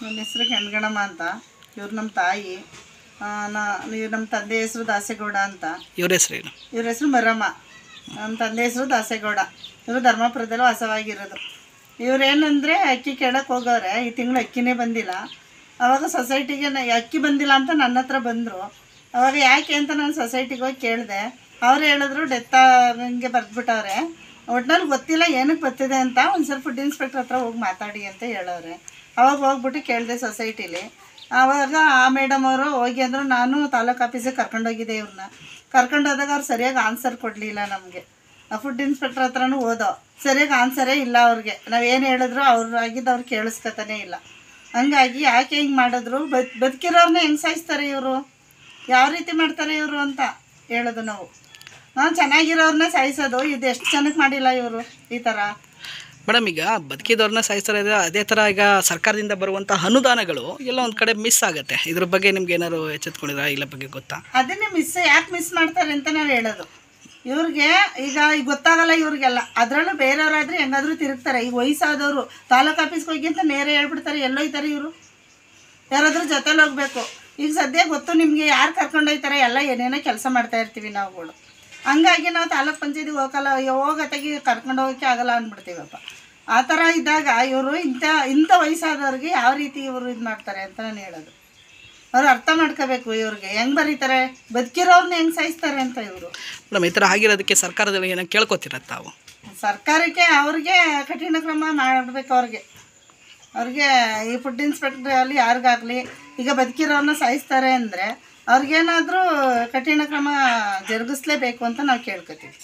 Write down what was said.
ನನ್ನ ಹೆಸರು ಕೆಂಗಣಮ್ಮ ಅಂತ. ಇವ್ರು ನಮ್ಮ ತಾಯಿ. ಇವ್ರು ನಮ್ಮ ತಂದೆ ಹೆಸರು ದಾಸೇಗೌಡ ಅಂತ. ಇವ್ರ ಹೆಸರೇನು? ಇವ್ರ ಹೆಸರು ಮರಮ್ಮ. ನಮ್ಮ ತಂದೆ ಹೆಸರು ದಾಸೇಗೌಡ. ಇವರು ಧರ್ಮಪುರದಲ್ಲಿ ವಾಸವಾಗಿರೋದು. ಇವರೇನಂದರೆ ಅಕ್ಕಿ ಕೇಳಕ್ಕೆ ಹೋಗೋರೆ. ಈ ತಿಂಗಳು ಅಕ್ಕಿನೇ ಬಂದಿಲ್ಲ. ಆವಾಗ ಸೊಸೈಟಿಗೆ ಅಕ್ಕಿ ಬಂದಿಲ್ಲ ಅಂತ ನನ್ನ ಹತ್ರ ಬಂದರು. ಅವಾಗ ಯಾಕೆ ಅಂತ ನಾನು ಸೊಸೈಟಿಗೆ ಹೋಗಿ ಕೇಳಿದೆ. ಅವ್ರು ಹೇಳಿದ್ರು ಡೆತ್ ಹಂಗೆ ಬರೆದ್ಬಿಟ್ಟವ್ರೆ, ಒಟ್ನಲ್ಲಿ ಗೊತ್ತಿಲ್ಲ ಏನಕ್ಕೆ ಬರ್ತಿದೆ ಅಂತ. ಒಂದು ಸ್ವಲ್ಪ ಫುಡ್ ಇನ್ಸ್ಪೆಕ್ಟರ್ ಹತ್ರ ಹೋಗಿ ಮಾತಾಡಿ ಅಂತ ಹೇಳೋರೆ. ಅವಾಗ ಹೋಗ್ಬಿಟ್ಟು ಕೇಳಿದೆ ಸೊಸೈಟಿಲಿ. ಆವಾಗ ಆ ಮೇಡಮ್ ಅವರು ಹೋಗಿ ಅಂದರು. ನಾನು ತಾಲೂಕು ಆಫೀಸಿಗೆ ಕರ್ಕೊಂಡೋಗಿದ್ದೆ. ಇವ್ರನ್ನ ಕರ್ಕೊಂಡೋದಾಗ ಅವ್ರು ಸರಿಯಾಗಿ ಆನ್ಸರ್ ಕೊಡಲಿಲ್ಲ ನಮಗೆ. ಫುಡ್ ಇನ್ಸ್ಪೆಕ್ಟರ್ ಹತ್ರನೂ ಹೋದೋ, ಸರಿಯಾಗಿ ಆನ್ಸರೇ ಇಲ್ಲ ಅವ್ರಿಗೆ. ನಾವೇನು ಹೇಳಿದ್ರು ಅವ್ರು ಕೇಳಿಸ್ಕೊತಾನೇ ಇಲ್ಲ. ಹಂಗಾಗಿ ಯಾಕೆ ಹಿಂಗೆ ಮಾಡಿದ್ರು? ಬದುಕಿರೋರನ್ನ ಹೆಂಗೆ ಸಾಯಿಸ್ತಾರೆ ಇವರು? ಯಾವ ರೀತಿ ಮಾಡ್ತಾರೆ ಇವರು ಅಂತ ಹೇಳೋದು ನಾವು. ಚೆನ್ನಾಗಿರೋರನ್ನ ಸಾಯಿಸೋದು. ಇದು ಎಷ್ಟು ಜನಕ್ಕೆ ಮಾಡಿಲ್ಲ ಇವರು ಈ ಥರ. ಮೇಡಮ್, ಈಗ ಬದುಕಿದವ್ರನ್ನ ಸಾಯಿಸ್ತಾರೆ. ಅದೇ ಥರ ಈಗ ಸರ್ಕಾರದಿಂದ ಬರುವಂಥ ಅನುದಾನಗಳು ಎಲ್ಲ ಒಂದು ಕಡೆ ಮಿಸ್ ಆಗುತ್ತೆ. ಇದ್ರ ಬಗ್ಗೆ ನಿಮ್ಗೆ ಏನಾದ್ರು ಎಚ್ಚೆತ್ಕೊಂಡಿರಾ? ಇಲ್ಲ ಬಗ್ಗೆ ಗೊತ್ತಾ? ಅದನ್ನೇ ಯಾಕೆ ಮಿಸ್ ಮಾಡ್ತಾರೆ ಅಂತ ನಾವು ಹೇಳೋದು. ಇವ್ರಿಗೆ ಈಗ ಗೊತ್ತಾಗಲ್ಲ ಇವ್ರಿಗೆಲ್ಲ. ಅದರಲ್ಲೂ ಬೇರೆಯವರಾದರೆ ಹೆಂಗಾದರೂ ತಿರುಗ್ತಾರೆ. ಈಗ ವಯಸ್ಸಾದವರು ತಾಲೂಕು ಆಫೀಸ್ಗೆ ಹೋಗಿ ಅಂತ ನೇರ ಹೇಳ್ಬಿಡ್ತಾರೆ. ಎಲ್ಲೋಯ್ತಾರೆ ಇವರು? ಯಾರಾದರೂ ಜೊತೆಲಿ ಹೋಗ್ಬೇಕು. ಈಗ ಸದ್ಯ ಗೊತ್ತು ನಿಮಗೆ ಯಾರು ಕರ್ಕೊಂಡೋಗ್ತಾರೆ. ಎಲ್ಲ ಏನೇನೋ ಕೆಲಸ ಮಾಡ್ತಾ ಇರ್ತೀವಿ ನಾವುಗಳು. ಹಂಗಾಗಿ ನಾವು ತಾಲೂಕು ಪಂಚಾಯತಿಗೆ ಹೋಗತ್ತಾಗಿ ಕರ್ಕೊಂಡು ಹೋಗೋಕ್ಕೆ ಆಗಲ್ಲ ಅಂದ್ಬಿಡ್ತೀವಪ್ಪ. ಆ ಥರ ಇದ್ದಾಗ ಇವರು ಇಂಥ ವಯಸ್ಸಾದವ್ರಿಗೆ ಯಾವ ರೀತಿ ಇವರು ಇದು ಮಾಡ್ತಾರೆ ಅಂತ ನಾನು ಹೇಳೋದು. ಅವ್ರು ಅರ್ಥ ಮಾಡ್ಕೋಬೇಕು. ಇವ್ರಿಗೆ ಹೆಂಗೆ ಬರೀತಾರೆ, ಬದುಕಿರೋರ್ನ ಹೆಂಗೆ ಸಾಯಿಸ್ತಾರೆ ಅಂತ ಇವರು. ಮೇಡಮ್, ಈ ಥರ ಆಗಿರೋದಕ್ಕೆ ಸರ್ಕಾರದಲ್ಲಿ ಏನೋ ಕೇಳ್ಕೊತೀರ ತಾವು? ಸರ್ಕಾರಕ್ಕೆ ಅವ್ರಿಗೆ ಕಠಿಣ ಕ್ರಮ ಮಾಡಬೇಕು. ಅವ್ರಿಗೆ ಈ ಫುಡ್ ಇನ್ಸ್ಪೆಕ್ಟರ್ ಆಗಲಿ ಯಾರಿಗಾಗಲಿ ಈಗ ಬದುಕಿರೋರನ್ನ ಸಾಯಿಸ್ತಾರೆ ಅಂದರೆ ಅವ್ರಿಗೇನಾದರೂ ಕಠಿಣ ಕ್ರಮ ಜರುಗಿಸ್ಲೇಬೇಕು ಅಂತ ನಾವು ಕೇಳ್ಕೊತೀವಿ.